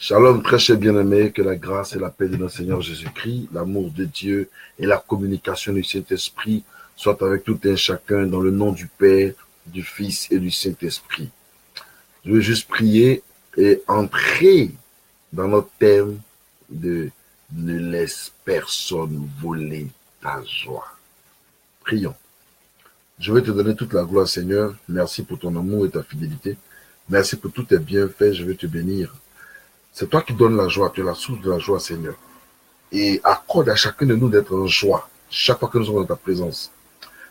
Shalom, très cher bien-aimé, que la grâce et la paix de notre Seigneur Jésus-Christ, l'amour de Dieu et la communication du Saint-Esprit soient avec tout un chacun dans le nom du Père, du Fils et du Saint-Esprit. Je veux juste prier et entrer dans notre thème de ne laisse personne voler ta joie. Prions. Je veux te donner toute la gloire, Seigneur. Merci pour ton amour et ta fidélité. Merci pour tous tes bienfaits. Je veux te bénir. C'est toi qui donnes la joie, tu es la source de la joie, Seigneur. Et accorde à chacun de nous d'être en joie, chaque fois que nous sommes dans ta présence.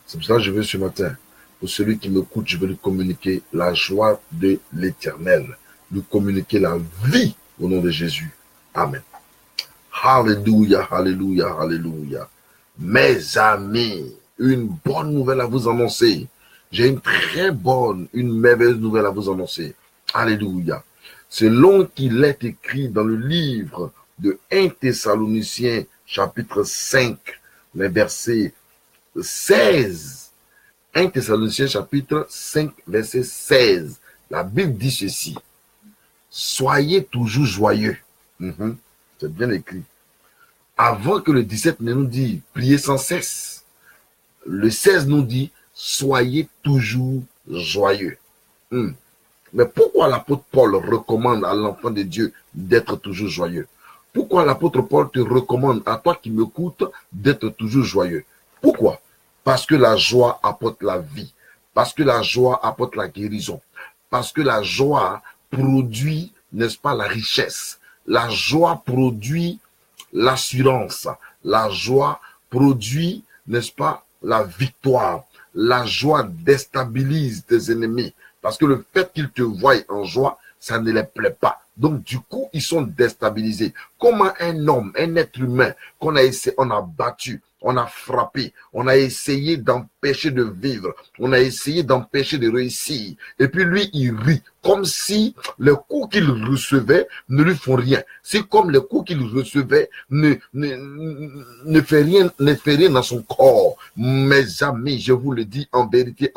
C'est pour ça que je veux ce matin, pour celui qui m'écoute, je veux lui communiquer la joie de l'Éternel, lui communiquer la vie au nom de Jésus. Amen. Alléluia, alléluia, alléluia. Mes amis, une bonne nouvelle à vous annoncer. J'ai une très bonne, une merveilleuse nouvelle à vous annoncer. Alléluia. Selon qu'il est écrit dans le livre de 1 Thessaloniciens, chapitre 5, les versets 16. 1 Thessaloniciens, chapitre 5, verset 16. La Bible dit ceci. Soyez toujours joyeux. C'est bien écrit. Avant que le 17 ne nous dise priez sans cesse, le 16 nous dit soyez toujours joyeux. Mais pourquoi l'apôtre Paul recommande à l'enfant de Dieu d'être toujours joyeux? Pourquoi l'apôtre Paul te recommande à toi qui m'écoutes d'être toujours joyeux? Pourquoi? Parce que la joie apporte la vie. Parce que la joie apporte la guérison. Parce que la joie produit, n'est-ce pas, la richesse. La joie produit l'assurance. La joie produit, n'est-ce pas, la victoire. La joie déstabilise tes ennemis. Parce que le fait qu'ils te voient en joie, ça ne les plaît pas. Donc, du coup, ils sont déstabilisés. Comment un homme, un être humain qu'on a essayé, on a battu, on a frappé, on a essayé d'empêcher de vivre, on a essayé d'empêcher de réussir. Et puis lui, il rit, comme si les coups qu'il recevait ne lui font rien. C'est comme les coups qu'il recevait ne fait rien dans son corps. Mes amis, je vous le dis en vérité,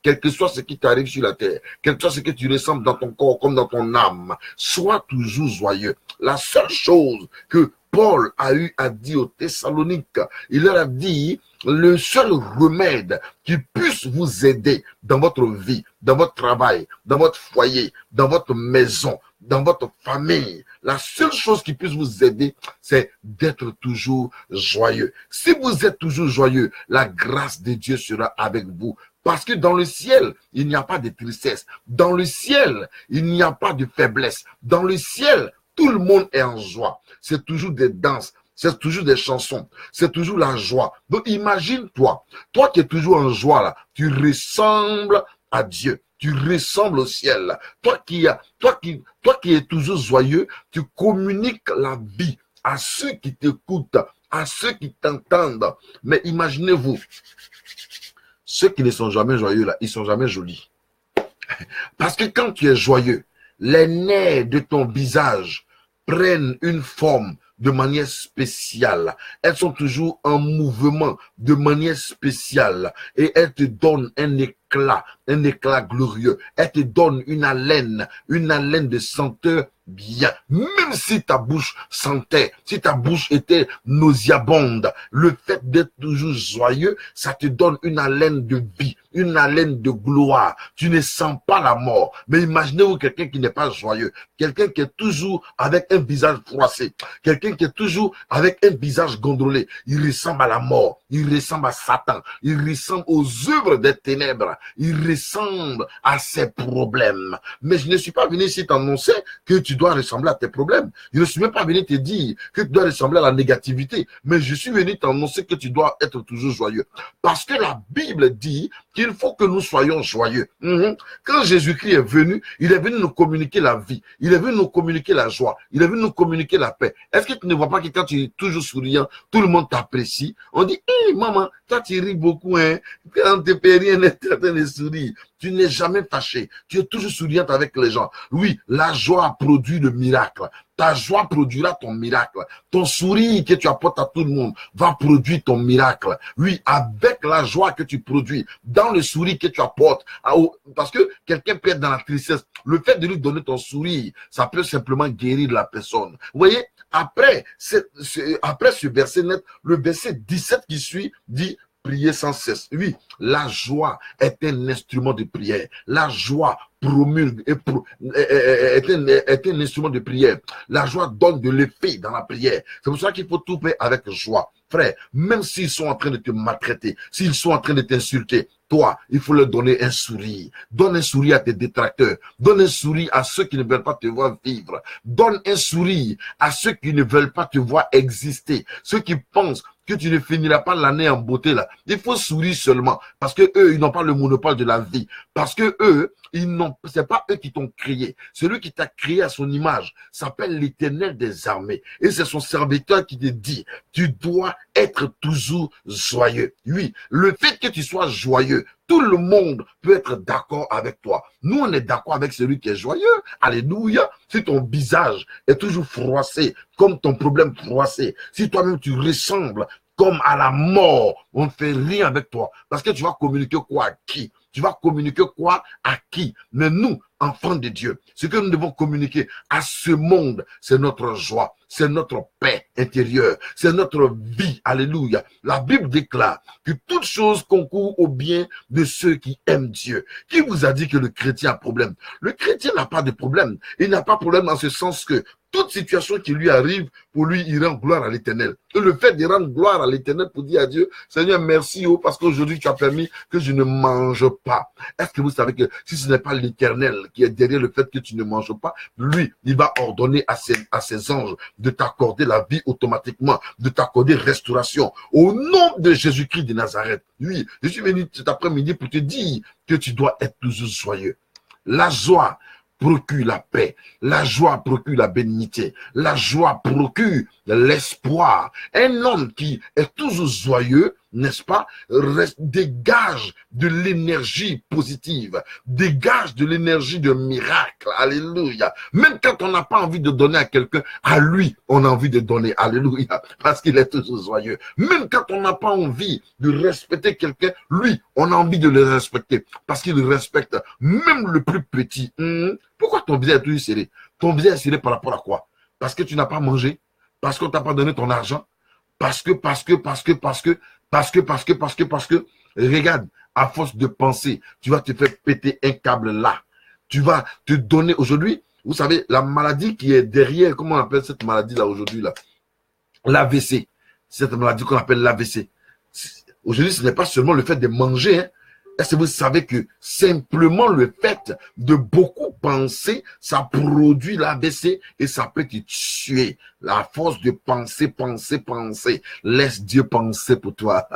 quel que soit ce qui t'arrive sur la terre, quel que soit ce que tu ressembles dans ton corps comme dans ton âme, sois toujours joyeux. La seule chose que Paul a eu à dire aux Thessaloniques, il leur a dit, le seul remède qui puisse vous aider dans votre vie, dans votre travail, dans votre foyer, dans votre maison, dans votre famille, la seule chose qui puisse vous aider, c'est d'être toujours joyeux. Si vous êtes toujours joyeux, la grâce de Dieu sera avec vous. Parce que dans le ciel, il n'y a pas de tristesse. Dans le ciel, il n'y a pas de faiblesse. Dans le ciel, tout le monde est en joie. C'est toujours des danses, c'est toujours des chansons, c'est toujours la joie. Donc imagine-toi, toi qui es toujours en joie là, tu ressembles à Dieu. Tu ressembles au ciel. Toi qui es toujours joyeux, tu communiques la vie à ceux qui t'écoutent, à ceux qui t'entendent. Mais imaginez-vous, ceux qui ne sont jamais joyeux là, ils sont jamais jolis. Parce que quand tu es joyeux, les nerfs de ton visage prennent une forme de manière spéciale. Elles sont toujours en mouvement de manière spéciale et elles te donnent un éclat glorieux. Elles te donnent une haleine de senteur bien. Même si ta bouche sentait, si ta bouche était nauséabonde, le fait d'être toujours joyeux, ça te donne une haleine de vie, une haleine de gloire. Tu ne sens pas la mort. Mais imaginez-vous quelqu'un qui n'est pas joyeux, quelqu'un qui est toujours avec un visage froissé, quelqu'un qui est toujours avec un visage gondolé. Il ressemble à la mort, il ressemble à Satan, il ressemble aux œuvres des ténèbres, il ressemble à ses problèmes. Mais je ne suis pas venu ici t'annoncer que tu dois ressembler à tes problèmes. Je ne suis même pas venu te dire que tu dois ressembler à la négativité, mais je suis venu t'annoncer que tu dois être toujours joyeux. Parce que la Bible dit qu'il faut que nous soyons joyeux. Quand Jésus-Christ est venu, il est venu nous communiquer la vie, il est venu nous communiquer la joie, il est venu nous communiquer la paix. Est-ce que tu ne vois pas que quand tu es toujours souriant, tout le monde t'apprécie? On dit, hé maman, toi tu ris beaucoup, hein? Quand tu ne fais rien, train de sourire. Tu n'es jamais fâché. Tu es toujours souriante avec les gens. Oui, la joie produit le miracle. Ta joie produira ton miracle. Ton sourire que tu apportes à tout le monde va produire ton miracle. Oui, avec la joie que tu produis, dans le sourire que tu apportes, parce que quelqu'un peut être dans la tristesse. Le fait de lui donner ton sourire, ça peut simplement guérir la personne. Vous voyez, après ce verset net, le verset 17 qui suit dit prier sans cesse. Oui, la joie est un instrument de prière. La joie promulgue est un instrument de prière. La joie donne de l'effet dans la prière. C'est pour ça qu'il faut tout faire avec joie. Frère, même s'ils sont en train de te maltraiter, s'ils sont en train de t'insulter, toi, il faut leur donner un sourire. Donne un sourire à tes détracteurs. Donne un sourire à ceux qui ne veulent pas te voir vivre. Donne un sourire à ceux qui ne veulent pas te voir exister. Ceux qui pensent que tu ne finiras pas l'année en beauté là. Il faut sourire seulement parce que eux, ils n'ont pas le monopole de la vie. Parce que eux, c'est pas eux qui t'ont créé. Celui qui t'a créé à son image s'appelle l'Éternel des armées. Et c'est son serviteur qui te dit, tu dois être toujours joyeux. Oui, le fait que tu sois joyeux, tout le monde peut être d'accord avec toi. Nous, on est d'accord avec celui qui est joyeux. Alléluia. Si ton visage est toujours froissé, comme ton problème froissé, si toi-même tu ressembles comme à la mort, on ne fait rien avec toi. Parce que tu vas communiquer quoi à qui? Tu vas communiquer quoi à qui? Mais nous, enfants de Dieu, ce que nous devons communiquer à ce monde, c'est notre joie, c'est notre paix intérieure, c'est notre vie. Alléluia. La Bible déclare que toute chose concourt au bien de ceux qui aiment Dieu. Qui vous a dit que le chrétien a problème? Le chrétien n'a pas de problème. Il n'a pas de problème dans ce sens que toute situation qui lui arrive, pour lui, il rend gloire à l'Éternel. Et le fait de rendre gloire à l'Éternel pour dire à Dieu, Seigneur, merci parce qu'aujourd'hui tu as permis que je ne mange pas. Est-ce que vous savez que si ce n'est pas l'Éternel qui est derrière le fait que tu ne manges pas, lui, il va ordonner à ses anges de t'accorder la vie automatiquement, de t'accorder restauration. Au nom de Jésus-Christ de Nazareth. Oui, je suis venu cet après-midi pour te dire que tu dois être toujours joyeux. La joie procure la paix, la joie procure la bénignité, la joie procure l'espoir. Un homme qui est toujours joyeux, n'est-ce pas, dégage de l'énergie positive, dégage de l'énergie de miracle. Alléluia. Même quand on n'a pas envie de donner à quelqu'un, à lui, on a envie de donner. Alléluia. Parce qu'il est toujours joyeux. Même quand on n'a pas envie de respecter quelqu'un, lui, on a envie de le respecter. Parce qu'il respecte même le plus petit. Pourquoi ton visage est toujours serré? Ton visage est serré par rapport à quoi? Parce que tu n'as pas mangé? Parce qu'on t'a pas donné ton argent? Parce que, regarde, à force de penser, tu vas te faire péter un câble là. Tu vas te donner aujourd'hui, vous savez, la maladie qui est derrière, comment on appelle cette maladie là aujourd'hui là? L'AVC. Cette maladie qu'on appelle l'AVC. Aujourd'hui, ce n'est pas seulement le fait de manger, hein. Est-ce que vous savez que simplement le fait de beaucoup penser, ça produit l'AVC et ça peut te tuer. La force de penser. Laisse Dieu penser pour toi.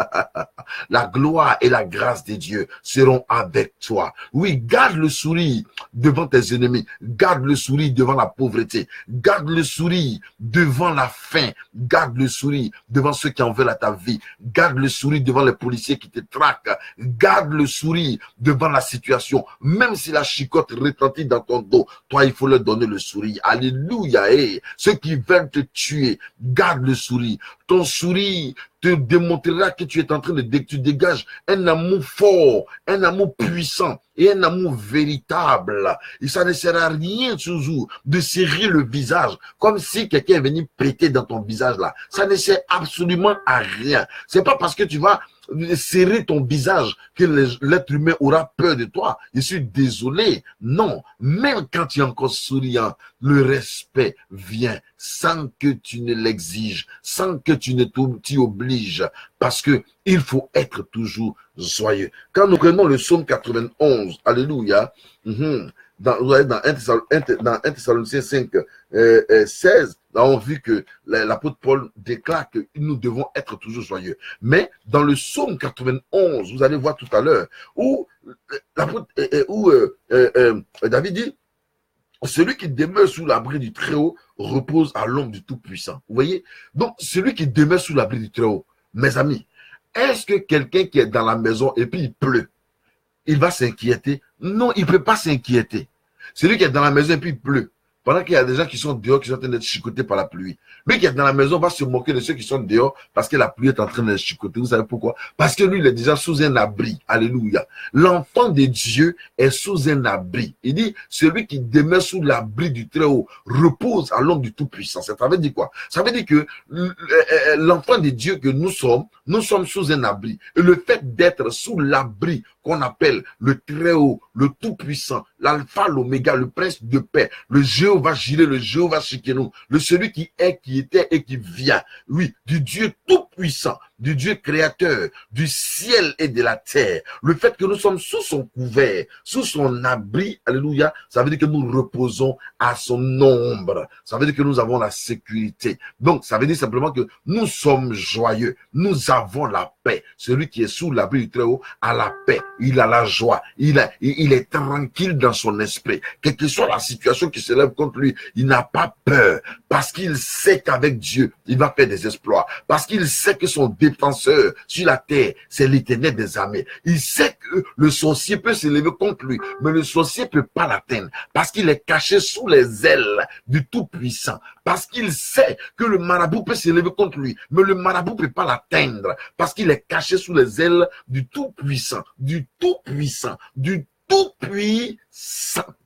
La gloire et la grâce de Dieu seront avec toi. Oui, garde le sourire devant tes ennemis. Garde le sourire devant la pauvreté. Garde le sourire devant la faim. Garde le sourire devant ceux qui en veulent à ta vie. Garde le sourire devant les policiers qui te traquent. Garde le sourire devant la situation. Même si la chicotte retentit dans ton dos, toi, il faut leur donner le sourire. Alléluia. Hey, ceux qui veulent te tuer, garde le sourire. Ton sourire te démontrera que tu es en train tu dégages un amour fort, un amour puissant et un amour véritable. Et ça ne sert à rien toujours de serrer le visage comme si quelqu'un est venu péter dans ton visage là. Ça ne sert absolument à rien. C'est pas parce que tu vas serrer ton visage que l'être humain aura peur de toi. Je suis désolé. Non. Même quand tu es encore souriant, le respect vient sans que tu ne l'exiges, sans que tu ne t'y obliges, parce que il faut être toujours joyeux. Quand nous prenons le psaume 91, alléluia, dans 1 Thessaloniciens 5, 16, là on vu que l'apôtre Paul déclare que nous devons être toujours joyeux. Mais dans le psaume 91, vous allez voir tout à l'heure, où David dit, celui qui demeure sous l'abri du Très-Haut repose à l'ombre du Tout-Puissant. Vous voyez? Donc, celui qui demeure sous l'abri du Très-Haut, mes amis, est-ce que quelqu'un qui est dans la maison et puis il pleut, il va s'inquiéter. Non, il ne peut pas s'inquiéter. Celui qui est dans la maison et puis il pleut. Pendant qu'il y a des gens qui sont dehors, qui sont en train d'être chicotés par la pluie. Lui qui est dans la maison va se moquer de ceux qui sont dehors parce que la pluie est en train d'être chicotée. Vous savez pourquoi? Parce que lui, il est déjà sous un abri. Alléluia. L'enfant de Dieu est sous un abri. Il dit, celui qui demeure sous l'abri du Très-Haut repose à l'ombre du Tout-Puissant. Ça veut dire quoi? Ça veut dire que l'enfant de Dieu que nous sommes sous un abri. Et le fait d'être sous l'abri qu'on appelle le Très-Haut, le Tout-Puissant, l'Alpha, l'Oméga, le Prince de paix, le Jéhovah Jireh, le Jéhovah Shikenu, le celui qui est, qui était et qui vient. Oui, du Dieu Tout-Puissant, du Dieu créateur, du ciel et de la terre. Le fait que nous sommes sous son couvert, sous son abri, alléluia, ça veut dire que nous reposons à son ombre. Ça veut dire que nous avons la sécurité. Donc, ça veut dire simplement que nous sommes joyeux. Nous avons la paix. Celui qui est sous l'abri du Très-Haut a la paix. Il a la joie. Il est tranquille dans son esprit. Quelle que soit la situation qui se lève contre lui, il n'a pas peur. Parce qu'il sait qu'avec Dieu, il va faire des exploits. Parce qu'il sait que son défenseur sur la terre, c'est l'Éternel des armées. Il sait que le sorcier peut se lever contre lui, mais le sorcier peut pas l'atteindre. Parce qu'il est caché sous les ailes du Tout-Puissant. Parce qu'il sait que le marabout peut se lever contre lui, mais le marabout peut pas l'atteindre. Parce qu'il est caché sous les ailes du Tout-Puissant, du Tout-Puissant, du Tout-Puissant.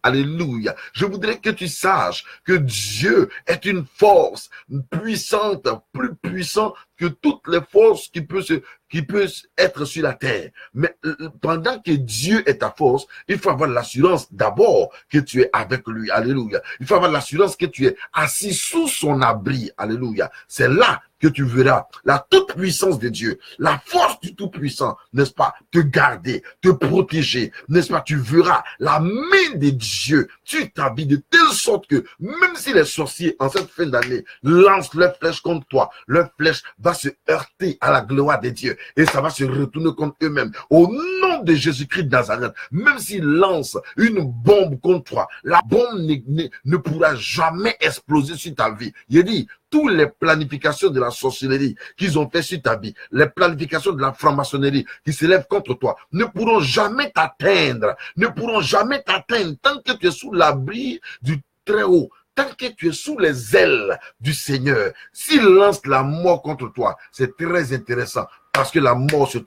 Alléluia. Je voudrais que tu saches que Dieu est une force puissante, plus puissante que toutes les forces qui peuvent être sur la terre. Mais pendant que Dieu est ta force, il faut avoir l'assurance d'abord que tu es avec lui. Alléluia. Il faut avoir l'assurance que tu es assis sous son abri. Alléluia. C'est là que tu verras la toute-puissance de Dieu, la force du Tout-Puissant, n'est-ce pas, te garder, te protéger, n'est-ce pas, tu verras la main de Dieu sur ta vie de telle sorte que même si les sorciers en cette fin d'année lancent leurs flèches contre toi, leur flèche va se heurter à la gloire de Dieu et ça va se retourner contre eux-mêmes. Au nom de Jésus-Christ de Nazareth, même s'ils lancent une bombe contre toi, la bombe ne pourra jamais exploser sur ta vie. Il dit, toutes les planifications de la sorcellerie qu'ils ont fait sur ta vie, les planifications de la franc-maçonnerie qui s'élèvent contre toi, ne pourront jamais t'atteindre, ne pourront jamais t'atteindre tant que tu es sous l'abri du Très-Haut, tant que tu es sous les ailes du Seigneur. S'il lance la mort contre toi, c'est très intéressant. Parce que la mort se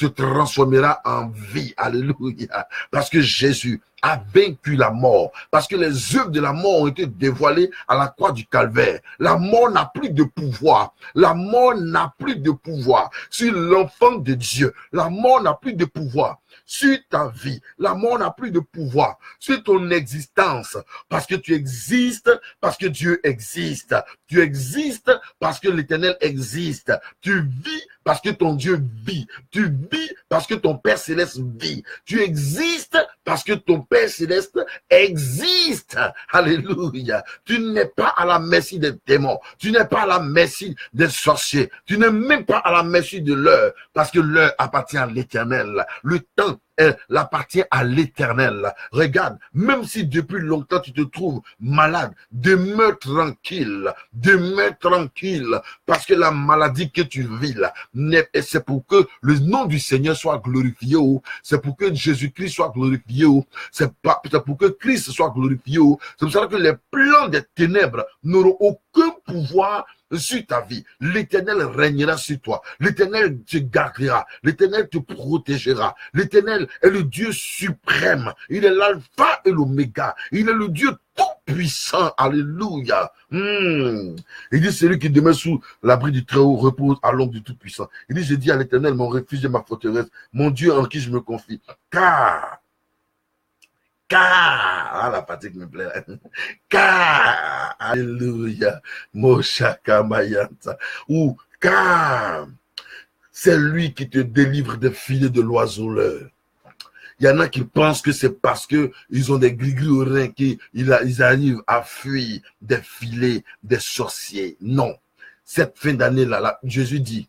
transformera en vie. Alléluia. Parce que Jésus a vaincu la mort. Parce que les œuvres de la mort ont été dévoilées à la croix du Calvaire. La mort n'a plus de pouvoir. La mort n'a plus de pouvoir sur l'enfant de Dieu. La mort n'a plus de pouvoir sur ta vie. La mort n'a plus de pouvoir sur ton existence. Parce que tu existes, parce que Dieu existe. Tu existes parce que l'Éternel existe. Tu vis parce que ton Dieu vit. Tu vis parce que ton Père Céleste vit. Tu existes parce que ton Père Céleste existe. Alléluia. Tu n'es pas à la merci des démons. Tu n'es pas à la merci des sorciers. Tu n'es même pas à la merci de l'heure parce que l'heure appartient à l'Éternel. Le temps appartient à l'Éternel. Regarde, même si depuis longtemps tu te trouves malade, demeure tranquille, parce que la maladie que tu vis là, c'est pour que le nom du Seigneur soit glorifié, c'est pour que Jésus-Christ soit glorifié, c'est pour que Christ soit glorifié. C'est pour ça que les plans des ténèbres n'auront aucun pouvoir sur ta vie. L'Éternel régnera sur toi. L'Éternel te gardera. L'Éternel te protégera. L'Éternel est le Dieu suprême. Il est l'alpha et l'oméga. Il est le Dieu tout-puissant. Alléluia. Il dit, celui qui demeure sous l'abri du Très-Haut repose à l'ombre du Tout-Puissant. Il dit, je dis à l'Éternel, mon refuge et ma forteresse, mon Dieu en qui je me confie. Car, la fatigue me plaît. Alléluia, Moshaka Mayanta, ou car c'est lui qui te délivre des filets de l'oiseleur. Il y en a qui pensent que c'est parce que ils ont des gris-gris au rein qu'ils arrivent à fuir des filets, des sorciers. Non. Cette fin d'année-là, Dieu dit,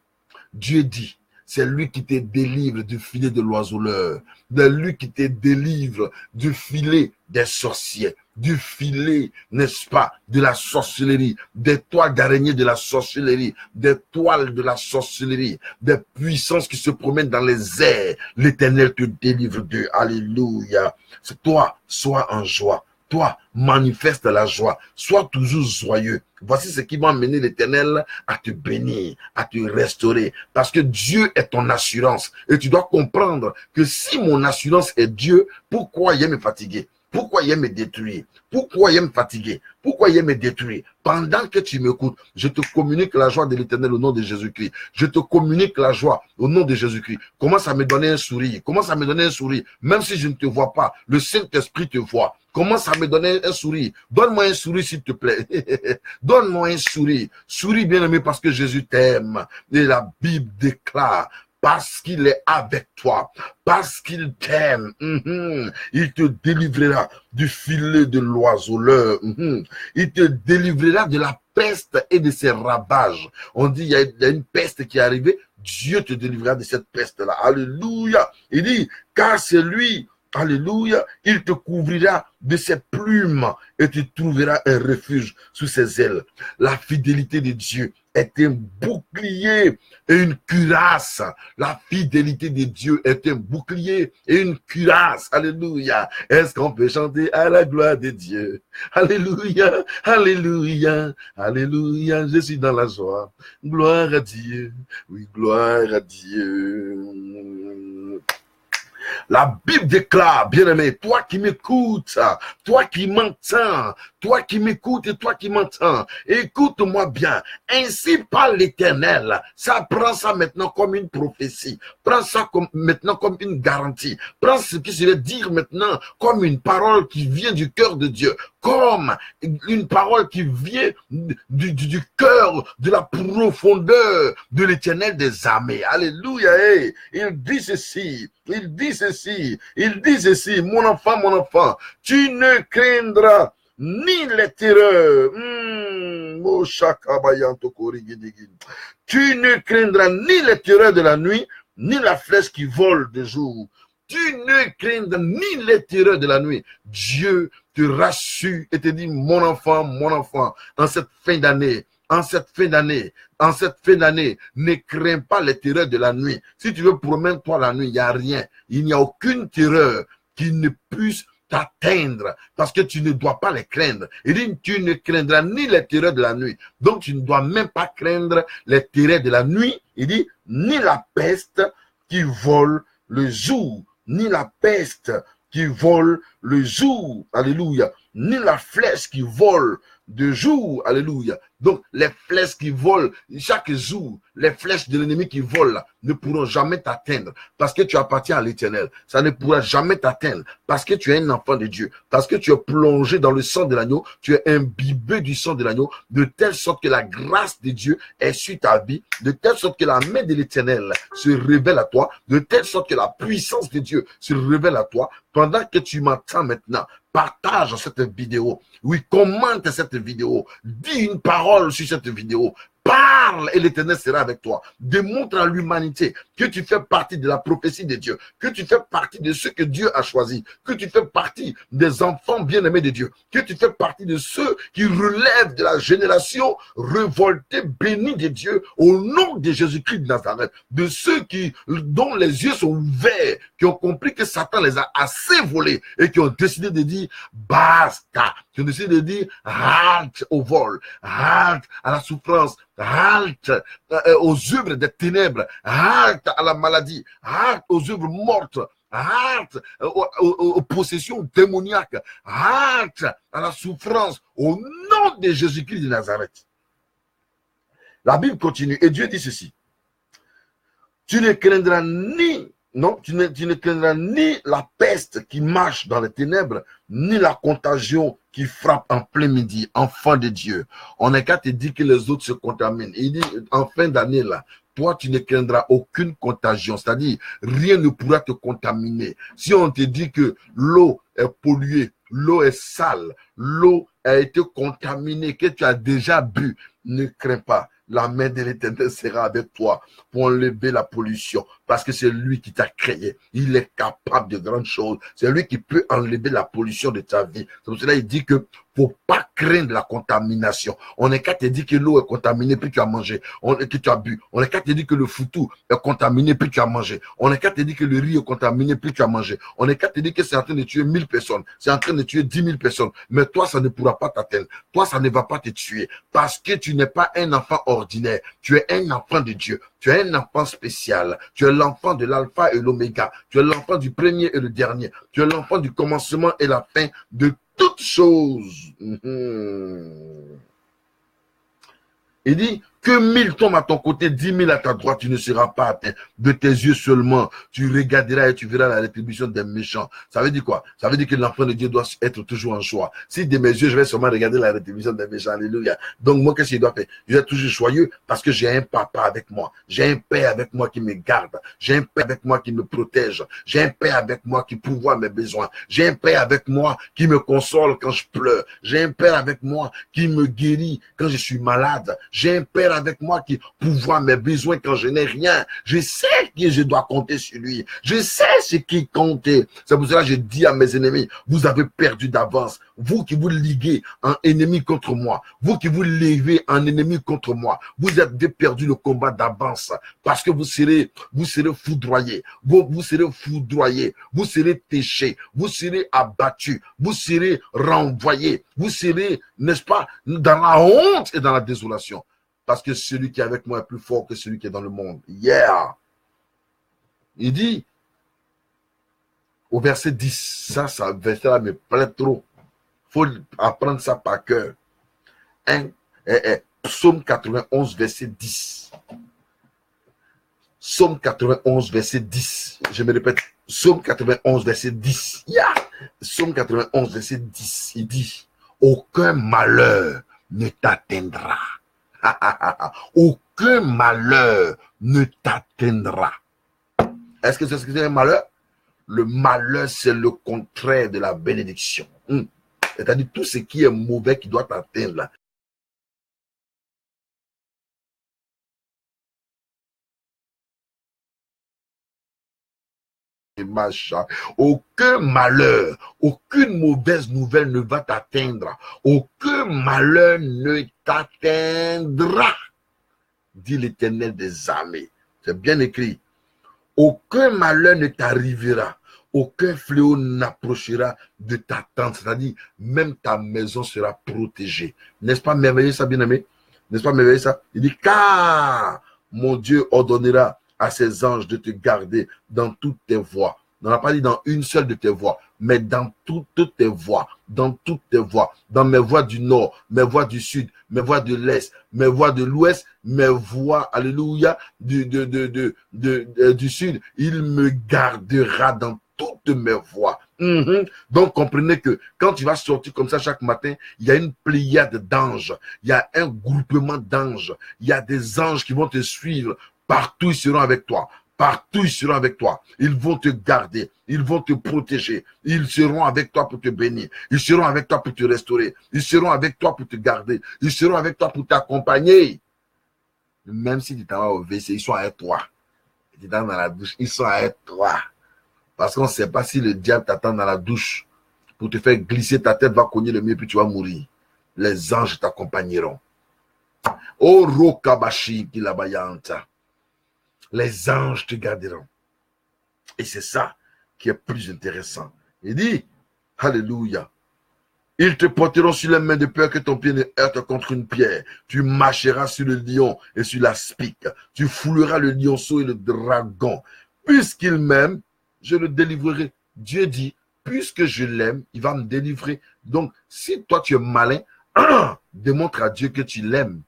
C'est lui qui te délivre du filet de l'oiseleur. C'est lui qui te délivre du filet des sorciers, du filet, n'est-ce pas, de la sorcellerie, des toiles d'araignée de la sorcellerie, des toiles de la sorcellerie, des puissances qui se promènent dans les airs. L'Éternel te délivre d'eux. Alléluia. C'est toi, sois en joie. Toi, manifeste la joie. Sois toujours joyeux. Voici ce qui va amener l'Éternel à te bénir, à te restaurer. Parce que Dieu est ton assurance. Et tu dois comprendre que si mon assurance est Dieu, pourquoi il aime me fatiguer? Pourquoi il aime me détruire? Pourquoi il aime me fatiguer? Pourquoi il aime me détruire? Pendant que tu m'écoutes, je te communique la joie de l'Éternel au nom de Jésus-Christ. Je te communique la joie au nom de Jésus-Christ. Commence à me donner un sourire. Commence à me donner un sourire. Même si je ne te vois pas, le Saint-Esprit te voit. Commence à me donner un sourire. Donne-moi un sourire, s'il te plaît. Donne-moi un sourire. Souris, bien-aimé, parce que Jésus t'aime. Et la Bible déclare, parce qu'il est avec toi, parce qu'il t'aime, il te délivrera du filet de l'oiseleur, il te délivrera de la peste et de ses ravages. On dit, il y a une peste qui est arrivée, Dieu te délivrera de cette peste-là. Alléluia. Il dit, car c'est lui, alléluia, il te couvrira de ses plumes et tu trouveras un refuge sous ses ailes. La fidélité de Dieu est un bouclier et une cuirasse. La fidélité de Dieu est un bouclier et une cuirasse. Alléluia. Est-ce qu'on peut chanter à la gloire de Dieu? Alléluia, alléluia, alléluia. Je suis dans la joie. Gloire à Dieu. Oui, gloire à Dieu. La Bible déclare, bien-aimé, toi qui m'écoutes, toi qui m'entends, toi qui m'écoutes et toi qui m'entends, écoute-moi bien. Ainsi parle l'Éternel. Ça, prends ça maintenant comme une prophétie. Prends ça maintenant comme une garantie. Prends ce qui se veut dire maintenant comme une parole qui vient du cœur de Dieu. Comme une parole qui vient du cœur, de la profondeur de l'Éternel des armées. Alléluia. Hey, il dit ceci, il dit ceci, il dit ceci, mon enfant, tu ne craindras ni les terreurs. Tu ne craindras ni les terreurs de la nuit, ni la flèche qui vole de jour. Tu ne craindras ni les terreurs de la nuit. Dieu te rassure et te dit, mon enfant, en cette fin d'année, ne crains pas les terreurs de la nuit. Si tu veux promène-toi la nuit, il n'y a rien. Il n'y a aucune terreur qui ne puisse t'atteindre parce que tu ne dois pas les craindre. Il dit, tu ne craindras ni les terreurs de la nuit. Donc, tu ne dois même pas craindre les terreurs de la nuit. Il dit, ni la peste qui vole le jour, ni la peste qui vole le jour. Alléluia. Ni la flèche qui vole de jour. Alléluia. Donc, les flèches qui volent chaque jour, les flèches de l'ennemi qui volent là, ne pourront jamais t'atteindre parce que tu appartiens à l'Éternel. Ça ne pourra jamais t'atteindre parce que tu es un enfant de Dieu, parce que tu es plongé dans le sang de l'agneau, tu es imbibé du sang de l'agneau, de telle sorte que la grâce de Dieu est sur ta vie, de telle sorte que la main de l'Éternel se révèle à toi, de telle sorte que la puissance de Dieu se révèle à toi. Pendant que tu m'entends maintenant, partage cette vidéo. Oui, commente cette vidéo. Dis une parole sur cette vidéo. Parle et l'Éternel sera avec toi. Démontre à l'humanité que tu fais partie de la prophétie de Dieu, que tu fais partie de ceux que Dieu a choisis, que tu fais partie des enfants bien-aimés de Dieu, que tu fais partie de ceux qui relèvent de la génération révoltée, bénie de Dieu, au nom de Jésus-Christ de Nazareth, de ceux dont les yeux sont ouverts, qui ont compris que Satan les a assez volés et qui ont décidé de dire basta, qui ont décidé de dire halte au vol, halte à la souffrance, halte aux œuvres des ténèbres, halte à la maladie, halte aux œuvres mortes, halte aux possessions démoniaques, halte à la souffrance au nom de Jésus-Christ de Nazareth. La Bible continue et Dieu dit ceci. Tu ne craindras tu ne craindras ni la peste qui marche dans les ténèbres, ni la contagion qui frappe en plein midi, enfant de Dieu. On n'a qu'à te dire que les autres se contaminent. Il dit, en fin d'année, là, toi, tu ne craindras aucune contagion. C'est-à-dire, rien ne pourra te contaminer. Si on te dit que l'eau est polluée, l'eau est sale, l'eau a été contaminée, que tu as déjà bu, ne crains pas. la main de l'Éternel sera avec toi pour enlever la pollution, parce que c'est lui qui t'a créé. Il est capable de grandes choses. C'est lui qui peut enlever la pollution de ta vie. C'est pour cela qu'il dit que pour pas craindre la contamination. On n'est qu'à te dire que l'eau est contaminée, puis tu as mangé, que tu as bu. On n'est qu'à te dire que le foutou est contaminé, puis tu as mangé. On n'est qu'à te dire que le riz est contaminé, puis tu as mangé. On n'est qu'à te dire que c'est en train de tuer 1000 personnes. C'est en train de tuer 10 000 personnes. Mais toi, ça ne pourra pas t'atteindre. Toi, ça ne va pas te tuer. Parce que tu n'es pas un enfant ordinaire. Tu es un enfant de Dieu. Tu es un enfant spécial. Tu es l'enfant de l'alpha et l'oméga. Tu es l'enfant du premier et le dernier. Tu es l'enfant du commencement et la fin de toutes choses. Il dit que 1000 tombent à ton côté, 10 000 à ta droite, tu ne seras pas atteint. De tes yeux seulement, tu regarderas et tu verras la rétribution des méchants. Ça veut dire quoi? Ça veut dire que l'enfant de Dieu doit être toujours en joie. Si de mes yeux, je vais seulement regarder la rétribution des méchants, alléluia. Donc moi, qu'est-ce qu'il doit faire? Je vais être toujours joyeux parce que j'ai un papa avec moi. J'ai un père avec moi qui me garde. J'ai un père avec moi qui me protège. J'ai un père avec moi qui pourvoit mes besoins. J'ai un père avec moi qui me console quand je pleure. J'ai un père avec moi qui me guérit quand je suis malade. J'ai un père avec moi qui pourvoit mes besoins quand je n'ai rien. Je sais que je dois compter sur lui. Je sais ce qui compte. C'est pour cela que je dis à mes ennemis, vous avez perdu d'avance. Vous qui vous liguez en ennemi contre moi, vous qui vous levez en ennemi contre moi, vous avez perdu le combat d'avance parce que vous serez foudroyés, vous serez foudroyés, vous serez téchés, vous serez abattus, vous serez renvoyés, vous serez, n'est-ce pas, dans la honte et dans la désolation. Parce que celui qui est avec moi est plus fort que celui qui est dans le monde. Yeah! Il dit, au verset 10, ça verset-là me plaît trop. Il faut apprendre ça par cœur. Psaume 91, verset 10. Psaume 91, verset 10. Je me répète, Psaume 91, verset 10. Yeah! Psaume 91, verset 10. Il dit, aucun malheur ne t'atteindra. Aucun malheur ne t'atteindra. Est-ce que c'est ce que c'est un malheur? Le malheur, c'est le contraire de la bénédiction. C'est-à-dire tout ce qui est mauvais qui doit t'atteindre là. Aucun malheur, aucune mauvaise nouvelle ne va t'atteindre. Aucun malheur ne t'atteindra, dit l'Éternel des armées. C'est bien écrit. Aucun malheur ne t'arrivera. Aucun fléau n'approchera de ta tente. C'est-à-dire, même ta maison sera protégée. N'est-ce pas merveilleux ça, bien-aimé? N'est-ce pas merveilleux ça? Il dit, car mon Dieu ordonnera à ses anges de te garder dans toutes tes voies. On n'a pas dit dans une seule de tes voies, mais dans toutes tes voies, dans toutes tes voies, dans mes voies du nord, mes voies du sud, mes voies de l'est, mes voies de l'ouest, mes voies, alléluia, du sud. Il me gardera dans toutes mes voies. Donc, comprenez que quand tu vas sortir comme ça chaque matin, il y a une pléiade d'anges, il y a un groupement d'anges, il y a des anges qui vont te suivre. Partout, ils seront avec toi. Partout, ils seront avec toi. Ils vont te garder. Ils vont te protéger. Ils seront avec toi pour te bénir. Ils seront avec toi pour te restaurer. Ils seront avec toi pour te garder. Ils seront avec toi pour t'accompagner. Même si tu t'en vas au WC, ils sont avec toi. Tu t'en vas dans la douche, ils sont avec toi. Parce qu'on ne sait pas si le diable t'attend dans la douche pour te faire glisser, ta tête va cogner le mur, puis tu vas mourir. Les anges t'accompagneront. Oh, Rokabashi Kilabayanta. Les anges te garderont. Et c'est ça qui est plus intéressant. Il dit, alléluia, ils te porteront sur les mains de peur que ton pied ne heurte contre une pierre. Tu marcheras sur le lion et sur la spique. Tu fouleras le lionceau et le dragon. Puisqu'il m'aime, je le délivrerai. Dieu dit, puisque je l'aime, il va me délivrer. Donc, si toi tu es malin, démontre à Dieu que tu l'aimes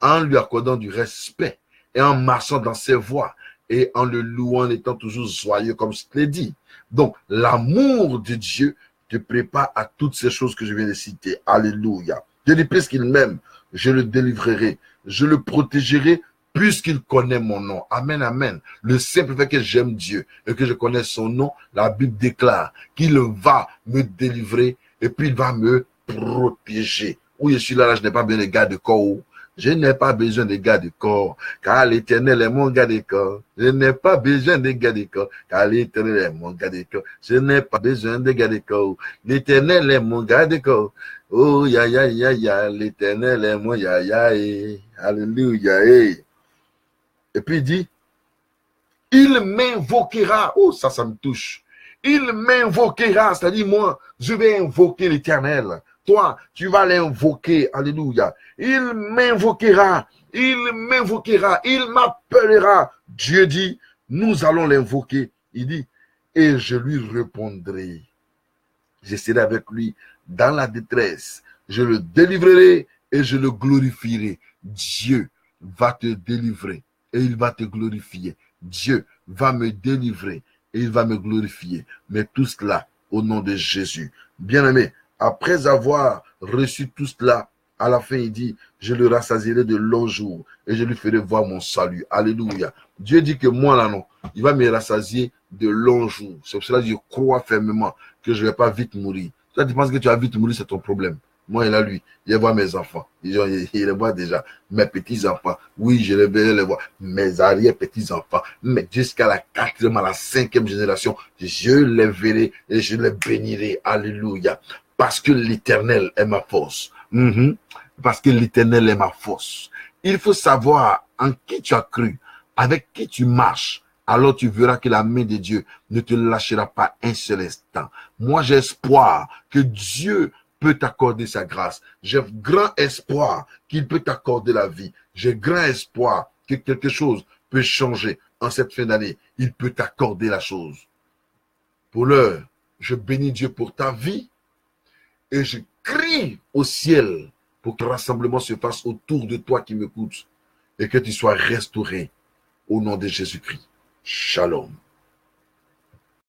en lui accordant du respect et en marchant dans ses voies et en le louant, en étant toujours joyeux, comme je te l'ai dit. Donc, l'amour de Dieu te prépare à toutes ces choses que je viens de citer. Alléluia. Dieu dit, puisqu'il m'aime, je le délivrerai, je le protégerai, puisqu'il connaît mon nom. Amen, amen. Le simple fait que j'aime Dieu et que je connais son nom, la Bible déclare qu'il va me délivrer et puis il va me protéger. Oui, je suis là, je n'ai pas bien les gars de corps. Je n'ai pas besoin de garde corps, car l'Éternel est mon garde corps. Je n'ai pas besoin de garde corps, car l'Éternel est mon garde corps. Je n'ai pas besoin de garde corps. L'Éternel est mon garde corps. Oh, ya, ya, ya, ya, l'Éternel est mon ya, ya, eh. Alléluia, eh. Et puis il dit, il m'invoquera. Oh, ça me touche. Il m'invoquera, c'est-à-dire moi, je vais invoquer l'Éternel. Toi, tu vas l'invoquer. Alléluia. Il m'invoquera. Il m'invoquera. Il m'appellera. Dieu dit, nous allons l'invoquer. Il dit, et je lui répondrai. Je serai avec lui dans la détresse. Je le délivrerai et je le glorifierai. Dieu va te délivrer et il va te glorifier. Dieu va me délivrer et il va me glorifier. Mais tout cela au nom de Jésus. Bien-aimé, après avoir reçu tout cela, à la fin, il dit, je le rassasierai de longs jours et je lui ferai voir mon salut. Alléluia. Dieu dit que moi, là, non, il va me rassasier de longs jours. C'est pour cela que je crois fermement que je ne vais pas vite mourir. Toi, tu penses que tu vas vite mourir, c'est ton problème. Moi, il a lui. Il voit mes enfants. Il les voit déjà. Mes petits-enfants. Oui, je les vois. Mes arrière-petits-enfants. Mais jusqu'à la 4e, à la 5e génération, je les verrai et je les bénirai. Alléluia. Parce que l'Éternel est ma force. Parce que l'Éternel est ma force. Il faut savoir en qui tu as cru, avec qui tu marches. Alors tu verras que la main de Dieu ne te lâchera pas un seul instant. Moi, j'ai espoir que Dieu peut t'accorder sa grâce. J'ai grand espoir qu'il peut t'accorder la vie. J'ai grand espoir que quelque chose peut changer en cette fin d'année. Il peut t'accorder la chose. Pour l'heure, je bénis Dieu pour ta vie et je crie au ciel pour que le rassemblement se fasse autour de toi qui m'écoutes et que tu sois restauré au nom de Jésus-Christ. Shalom.